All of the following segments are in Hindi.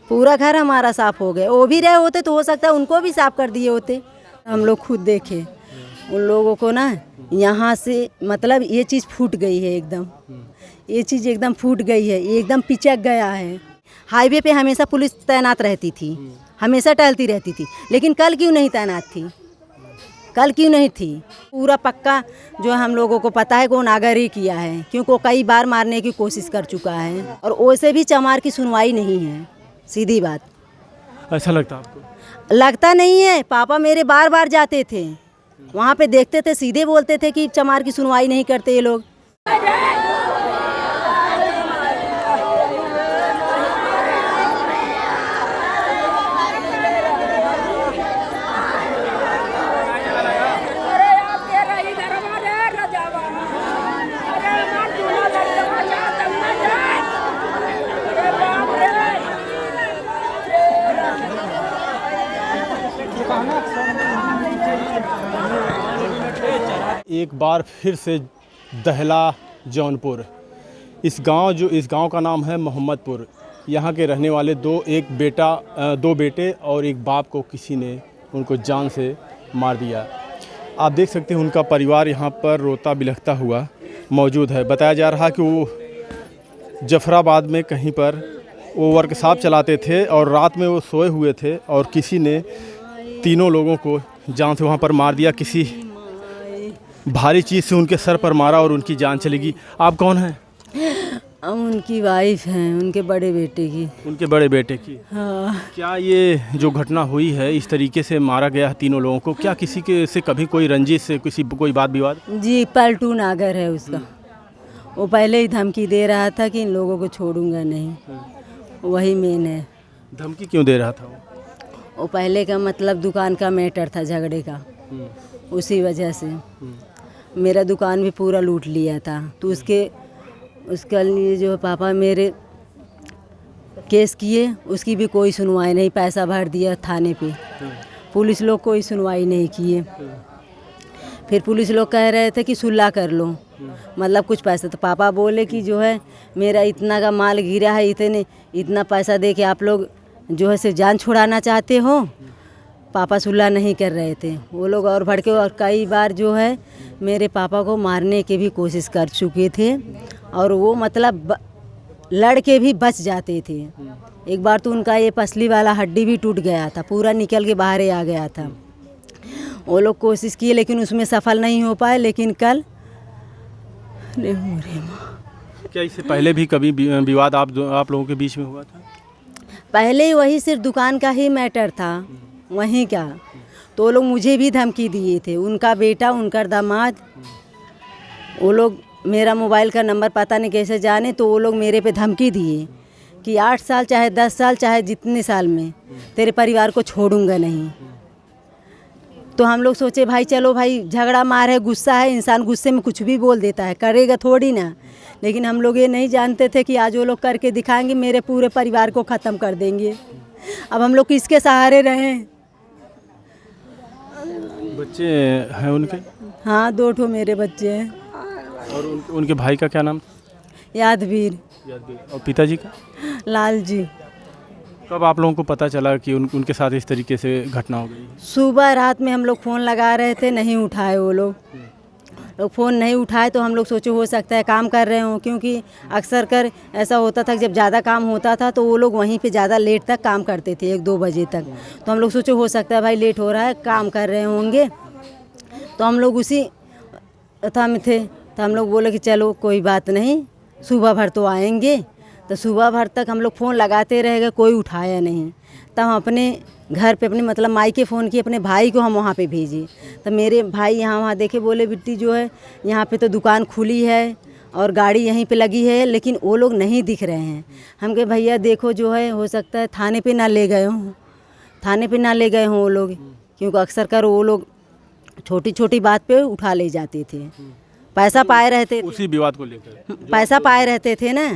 पूरा घर हमारा साफ हो गया। वो भी रहे होते तो हो सकता है उनको भी साफ कर दिए होते। हम लोग खुद देखे उन लोगों को ना, यहाँ से मतलब ये चीज़ फूट गई है एकदम, ये चीज़ एकदम फूट गई है, ये एकदम पिचक गया है। हाईवे पे हमेशा पुलिस तैनात रहती थी, हमेशा टहलती रहती थी, लेकिन कल क्यों नहीं तैनात थी? कल क्यों नहीं थी? पूरा पक्का जो हम लोगों को पता है कौन आगर ही किया है, क्योंकि वो कई बार मारने की कोशिश कर चुका है और वैसे भी चमार की सुनवाई नहीं है। सीधी बात। ऐसा लगता आपको? लगता नहीं है। पापा मेरे बार बार जाते थे वहाँ पे, देखते थे, सीधे बोलते थे कि चमार की सुनवाई नहीं करते ये लोग। एक बार फिर से दहला जौनपुर। इस गांव का नाम है मोहम्मदपुर। यहाँ के रहने वाले दो बेटे और एक बाप को किसी ने उनको जान से मार दिया। आप देख सकते हैं उनका परिवार यहाँ पर रोता बिलखता हुआ मौजूद है। बताया जा रहा है कि वो जफराबाद में कहीं पर वो वर्कशॉप चलाते थे और रात में वो सोए हुए थे और किसी ने तीनों लोगों को जान से वहाँ पर मार दिया। किसी भारी चीज़ से उनके सर पर मारा और उनकी जान चली गई। आप कौन हैं? हम उनकी वाइफ हैं, उनके बड़े बेटे की। उनके बड़े बेटे की? हाँ। क्या ये जो घटना हुई है, इस तरीके से मारा गया है तीनों लोगों को, क्या किसी के से कभी कोई रंजिश से कोई बात विवाद? जी, पलटू नागर है उसका। वो पहले ही धमकी दे रहा था कि इन लोगों को छोड़ूंगा नहीं, वही मेन है। धमकी क्यों दे रहा था वो पहले का मतलब दुकान का मैटर था, झगड़े का, उसी वजह से मेरा दुकान भी पूरा लूट लिया था। तो उसके लिए जो पापा मेरे केस किए, उसकी भी कोई सुनवाई नहीं। पैसा भर दिया थाने पे, पुलिस लोग कोई सुनवाई नहीं किए। फिर पुलिस लोग कह रहे थे कि सुलह कर लो, मतलब कुछ पैसा। तो पापा बोले कि जो है मेरा इतना का माल गिरा है, इतना पैसा दे के आप लोग जो है सिर्फ जान छुड़ाना चाहते हो। पापा सुलह नहीं कर रहे थे वो लोग और भड़के, और कई बार जो है मेरे पापा को मारने की भी कोशिश कर चुके थे और वो मतलब लड़के भी बच जाते थे। एक बार तो उनका ये पसली वाला हड्डी भी टूट गया था, पूरा निकल के बाहर आ गया था। वो लोग कोशिश किए लेकिन उसमें सफल नहीं हो पाए। लेकिन कल क्या इससे पहले भी कभी विवाद आप लोगों के बीच में हुआ था? पहले वही सिर्फ दुकान का ही मैटर था, वहीं का। तो वो लोग मुझे भी धमकी दिए थे, उनका बेटा, उनका दामाद। वो लोग मेरा मोबाइल का नंबर पता नहीं कैसे जाने, तो वो लोग मेरे पे धमकी दिए कि 8 साल चाहे 10 साल चाहे जितने साल में तेरे परिवार को छोड़ूंगा नहीं। तो हम लोग सोचे भाई चलो भाई, झगड़ा मार है, गुस्सा है, इंसान गुस्से में कुछ भी बोल देता है, करेगा थोड़ी ना। लेकिन हम लोग ये नहीं जानते थे कि आज वो लोग करके दिखाएंगे, मेरे पूरे परिवार को ख़त्म कर देंगे। अब हम लोग किसके सहारे रहें? बच्चे हैं उनके? हाँ, 2 ठो मेरे बच्चे हैं। और उनके भाई का क्या नाम? यादवीर। और पिताजी का? लाल जी। कब आप लोगों को पता चला कि उनके साथ इस तरीके से घटना हो गई? सुबह रात में हम लोग फ़ोन लगा रहे थे, नहीं उठाए वो लोग फ़ोन नहीं उठाए। तो हम लोग सोचे हो सकता है काम कर रहे हों, क्योंकि अक्सर कर ऐसा होता था जब ज़्यादा काम होता था तो वो लोग वहीं पे ज़्यादा लेट तक काम करते थे, 1-2 बजे तक। तो हम लोग सोचे हो सकता है भाई लेट हो रहा है, काम कर रहे होंगे। तो हम लोग उसी था में थे। तो हम लोग बोले कि चलो कोई बात नहीं, सुबह भर तो आएंगे। तो सुबह भर तक हम लोग फ़ोन लगाते रह गए, कोई उठाया नहीं। तब हम अपने घर पे अपने मतलब मायके फ़ोन किए, अपने भाई को हम वहाँ पे भेजे। तो मेरे भाई यहाँ वहाँ देखे, बोले बिट्टी जो है यहाँ पे तो दुकान खुली है और गाड़ी यहीं पे लगी है, लेकिन वो लोग नहीं दिख रहे हैं। हम कहे भैया देखो जो है हो सकता है थाने पे ना ले गए हों, थाने पे ना ले गए हों वो लोग, क्योंकि अक्सर कर वो लोग छोटी छोटी बात पे उठा ले जाते थे। पैसा पाए रहते थे, उसी विवाद को लेकर पैसा पाए रहते थे ना,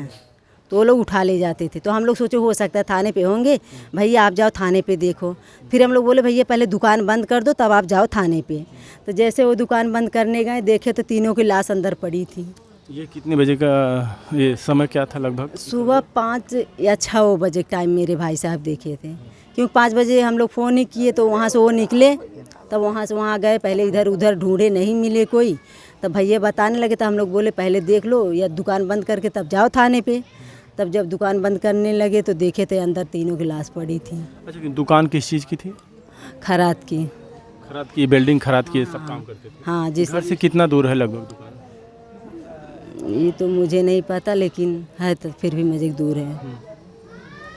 तो वो लोग उठा ले जाते थे। तो हम लोग सोचे हो सकता है थाने पे होंगे, भैया आप जाओ थाने पे देखो। फिर हम लोग बोले भैया पहले दुकान बंद कर दो तब आप जाओ थाने पे। तो जैसे वो दुकान बंद करने गए, देखे तो तीनों की लाश अंदर पड़ी थी। ये कितने बजे का ये समय क्या था लगभग? सुबह 5 या 6 बजे टाइम मेरे भाई साहब देखे थे, क्योंकि 5 बजे हम लोग फ़ोन ही किए तो वहाँ से वो निकले, तब वहाँ से वहाँ गए, पहले इधर उधर ढूंढे, नहीं मिले कोई, तब भैया बताने लगे, तो हम लोग बोले पहले देख लो या दुकान बंद करके तब जाओ थाने पे। तब जब दुकान बंद करने लगे तो देखे थे अंदर तीनों की लाश पड़ी थी। अच्छा, दुकान किस चीज़ की थी? खरात की। खराद की बिल्डिंग, खराद की सब काम करते थे। हाँ, जिस घर से कितना दूर है लगभग दुकान? ये तो मुझे नहीं पता, लेकिन है तो फिर भी मज़े दूर है,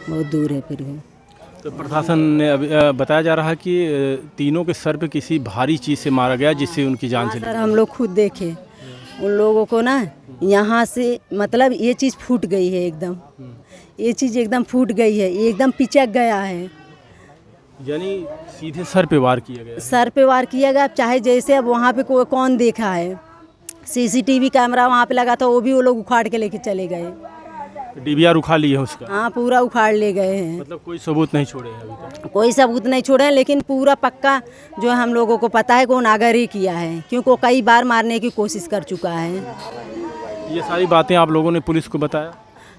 बहुत दूर है फिर भी। तो प्रशासन ने अभी बताया जा रहा है कि तीनों के सर पे किसी भारी चीज़ से मारा गया जिससे उनकी जान हाँ चली। सर, हम लोग खुद देखे उन लोगों को ना, यहाँ से मतलब ये चीज़ फूट गई है एकदम, ये चीज़ एकदम फूट गई है, ये एकदम पिचक गया है, यानी सीधे सर पे वार किया गया। सर पे वार किया गया। अब चाहे जैसे, अब वहाँ पे कौन देखा है, सीसीटीवी कैमरा वहाँ पे लगा था, वो भी वो लोग उखाड़ के लेके चले गए। डीवीआर उखा ली है उसका? हाँ, पूरा उखाड़ ले गए हैं, मतलब कोई सबूत नहीं छोड़े हैं अभी तक? कोई सबूत नहीं छोड़े हैं, लेकिन पूरा पक्का जो है हम लोगों को पता है कि वो नागर ही किया है, क्योंकि वो कई बार मारने की कोशिश कर चुका है। ये सारी बातें आप लोगों ने पुलिस को बताया?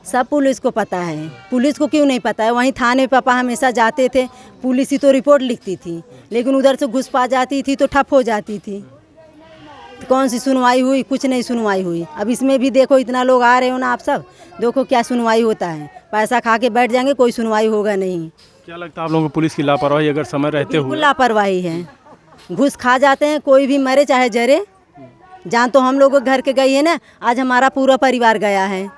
सब पुलिस को पता है, पुलिस को क्यों नहीं पता है? वहीं थाने पापा हमेशा जाते थे, पुलिस ही तो रिपोर्ट लिखती थी, लेकिन उधर से घुस पा जाती थी तो ठप हो जाती थी। तो कौन सी सुनवाई हुई? कुछ नहीं सुनवाई हुई। अब इसमें भी देखो, इतना लोग आ रहे हो ना आप सब, देखो क्या सुनवाई होता है, पैसा खा के बैठ जाएंगे, कोई सुनवाई होगा नहीं। क्या लगता है आप लोगों को पुलिस की लापरवाही अगर समय रहते बिल्कुल हुए? लापरवाही है, घुस खा जाते हैं, कोई भी मरे चाहे जरे। जान तो हम लोगों के घर के गई है ना, आज हमारा पूरा परिवार गया है,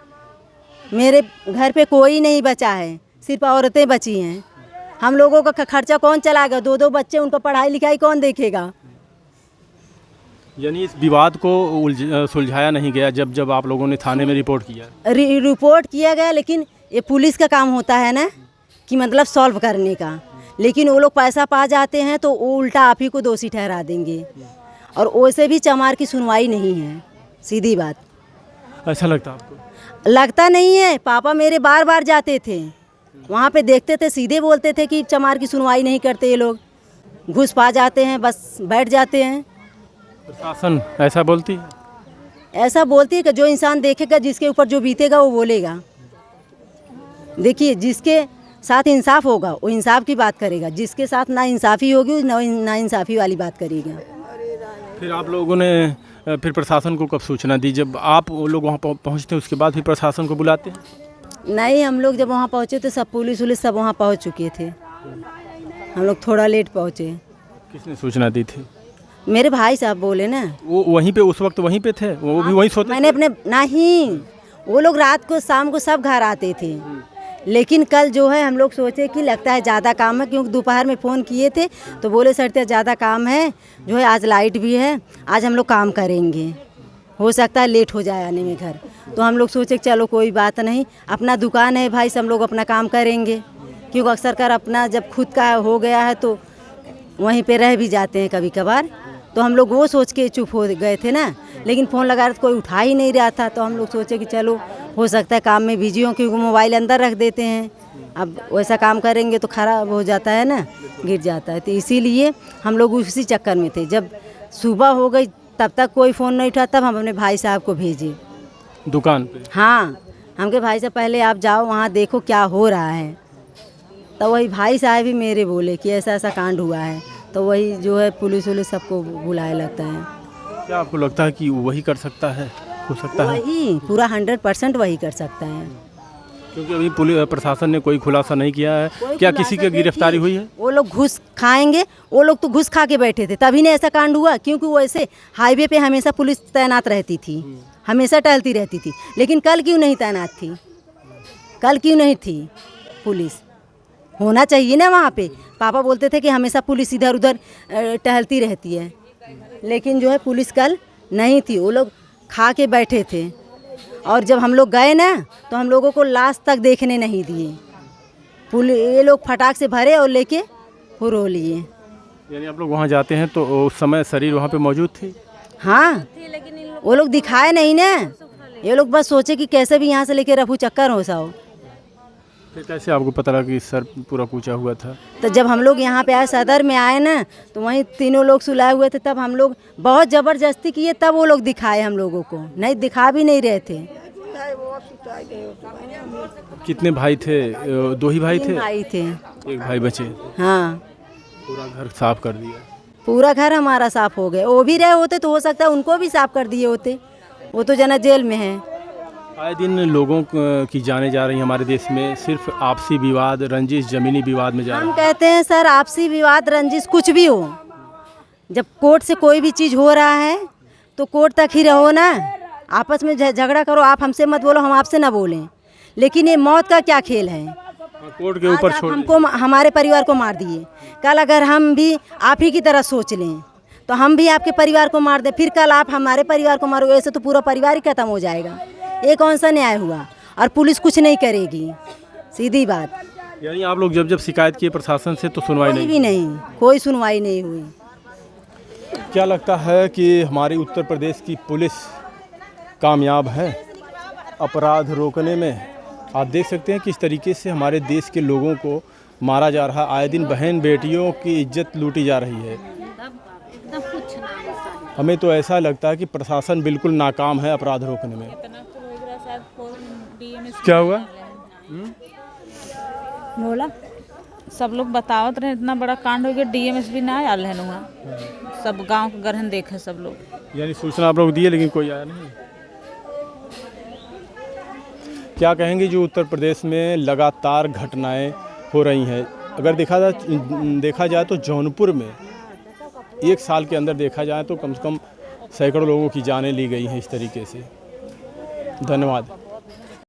मेरे घर पे कोई नहीं बचा है, सिर्फ औरतें बची हैं। हम लोगों का खर्चा कौन चलाएगा? 2-2 बच्चे, उनका पढ़ाई लिखाई कौन देखेगा? यानी इस विवाद को सुलझाया नहीं गया जब जब आप लोगों ने थाने में रिपोर्ट किया? रिपोर्ट किया गया, लेकिन ये पुलिस का काम होता है ना कि मतलब सॉल्व करने का, लेकिन वो लोग पैसा पा जाते हैं तो वो उल्टा आप ही को दोषी ठहरा देंगे, और वैसे भी चमार की सुनवाई नहीं है, सीधी बात। ऐसा लगता है आपको? लगता नहीं है, पापा मेरे बार बार जाते थे वहाँ पे, देखते थे, सीधे बोलते थे कि चमार की सुनवाई नहीं करते ये लोग, घुस पा जाते हैं, बस बैठ जाते हैं। प्रशासन ऐसा बोलती है? ऐसा बोलती है कि जो इंसान देखेगा, जिसके ऊपर जो बीतेगा वो बोलेगा। देखिए, जिसके साथ इंसाफ होगा वो इंसाफ की बात करेगा, जिसके साथ ना इंसाफ़ी होगी वो ना इंसाफ़ी वाली बात करेगा। फिर आप लोगों ने फिर प्रशासन को कब सूचना दी? जब आप वो लोग वहाँ पहुँचते हैं उसके बाद फिर प्रशासन को बुलाते हैं? नहीं, हम लोग जब वहाँ पहुँचे तो सब पुलिस उलिस सब वहाँ पहुँच चुके थे, हम लोग थोड़ा लेट पहुँचे। किसने सूचना दी थी? मेरे भाई साहब बोले ना। वो वहीं पे उस वक्त वहीं पे थे? वो भी वहीं सोते? मैंने अपने नहीं, वो लोग रात को शाम को सब घर आते थे, लेकिन कल जो है हम लोग सोचे कि लगता है ज़्यादा काम है, क्योंकि दोपहर में फ़ोन किए थे तो बोले सर ज़्यादा काम है, जो है आज लाइट भी है, आज हम लोग काम करेंगे, हो सकता है लेट हो जाए आने में घर। तो हम लोग सोचे चलो कोई बात नहीं, अपना दुकान है भाई, सब लोग अपना काम करेंगे, क्योंकि अक्सर कर अपना जब खुद का हो गया है तो वहीं पे रह भी जाते हैं कभी कभार। तो हम लोग वो सोच के चुप हो गए थे ना, लेकिन फ़ोन लगा तो कोई उठा ही नहीं रहा था, तो हम लोग सोचे कि चलो हो सकता है काम में बिजी हो, क्योंकि मोबाइल अंदर रख देते हैं, अब वैसा काम करेंगे तो ख़राब हो जाता है ना, गिर जाता है, तो इसीलिए हम लोग उसी चक्कर में थे। जब सुबह हो गई तब तक कोई फ़ोन नहीं उठा, तब हम अपने भाई साहब को भेजे दुकान पे। हाँ, हमके भाई साहब पहले आप जाओ वहाँ देखो क्या हो रहा है, तो वही भाई साहब भी मेरे बोले कि ऐसा ऐसा कांड हुआ है, तो वही जो है पुलिस वुलिस सबको बुलाए लगता है। क्या आपको लगता है कि वही कर सकता है, हो सकता है? वही पूरा 100% वही कर सकता है, क्योंकि अभी पुलिस प्रशासन ने कोई खुलासा नहीं किया है। क्या किसी की गिरफ्तारी हुई है? वो लोग घुस खाएंगे, वो लोग तो घुस खा के बैठे थे तभी नहीं ऐसा कांड हुआ, क्योंकि वो ऐसे हाईवे पे हमेशा पुलिस तैनात रहती थी, हमेशा टहलती रहती थी, लेकिन कल क्यों नहीं तैनात थी? कल क्यों नहीं थी पुलिस? होना चाहिए ना वहाँ पे। पापा बोलते थे कि हमेशा पुलिस इधर उधर टहलती रहती है, लेकिन जो है पुलिस कल नहीं थी, वो लोग खा के बैठे थे, और जब हम लोग गए ना तो हम लोगों को लाश तक देखने नहीं दिए, ये लोग फटाक से भरे और लेके हुरो लिए। यानी आप लोग वहाँ जाते हैं तो उस समय शरीर वहाँ पे मौजूद थी? हाँ, वो लोग दिखाए नहीं ना, ये लोग बस सोचे कि कैसे भी यहाँ से लेके रफू चक्कर हो साओ। फिर कैसे आपको पता लगा कि सर पूरा कूचा हुआ था? तो जब हम लोग यहाँ पे आए, सदर में आए ना, तो वहीं तीनों लोग सुलाए हुए थे। तब हम लोग बहुत ज़बरदस्ती किए, तब वो लोग दिखाए हम लोगों को, नहीं दिखा भी नहीं रहे थे। कितने भाई थे? 2 ही भाई 3 थे? भाई थे। 1 भाई बचे। हाँ, पूरा घर साफ कर दिया। पूरा घर हमारा साफ हो गया। वो भी रहे होते तो हो सकता है उनको भी साफ कर दिए होते। वो तो जना जेल में है। आए दिन लोगों की जाने जा रही हैं हमारे देश में, सिर्फ आपसी विवाद, रंजिश, ज़मीनी विवाद में जा रहे हम कहते हैं सर, आपसी विवाद, रंजिश कुछ भी हो, जब कोर्ट से कोई भी चीज़ हो रहा है तो कोर्ट तक ही रहो ना। आपस में झगड़ा करो, आप हमसे मत बोलो, हम आपसे ना बोलें। लेकिन ये मौत का क्या खेल है? कोर्ट के ऊपर आज आप छोड़ हमको, हमारे परिवार को मार दिए, कल अगर हम भी आप ही की तरह सोच लें तो हम भी आपके परिवार को मार दें, फिर कल आप हमारे परिवार को मारो, ऐसे तो पूरा परिवार ही खत्म हो जाएगा। ये कौन सा न्याय हुआ? और पुलिस कुछ नहीं करेगी, सीधी बात। यानी आप लोग जब शिकायत किए प्रशासन से तो सुनवाई कोई नहीं? भी नहीं, कोई सुनवाई नहीं हुई। क्या लगता है कि हमारी उत्तर प्रदेश की पुलिस कामयाब है अपराध रोकने में? आप देख सकते हैं किस तरीके से हमारे देश के लोगों को मारा जा रहा है। आए दिन बहन बेटियों की इज्जत लूटी जा रही है। हमें तो ऐसा लगता है कि प्रशासन बिल्कुल नाकाम है अपराध रोकने में। क्या हुआ? बोला सब लोग बतावत रहे, इतना बड़ा कांड हो गया, डीएमएस भी ना आयल है वहाँ, सब गांव के गरहन देखे सब लोग। यानी सूचना आप लोग दिए लेकिन कोई आया नहीं। क्या कहेंगे जो उत्तर प्रदेश में लगातार घटनाएं हो रही हैं? अगर देखा जाए तो जौनपुर में 1 साल के अंदर देखा जाए तो कम से कम सैकड़ों लोगों की जानें ली गई हैं इस तरीके से। धन्यवाद।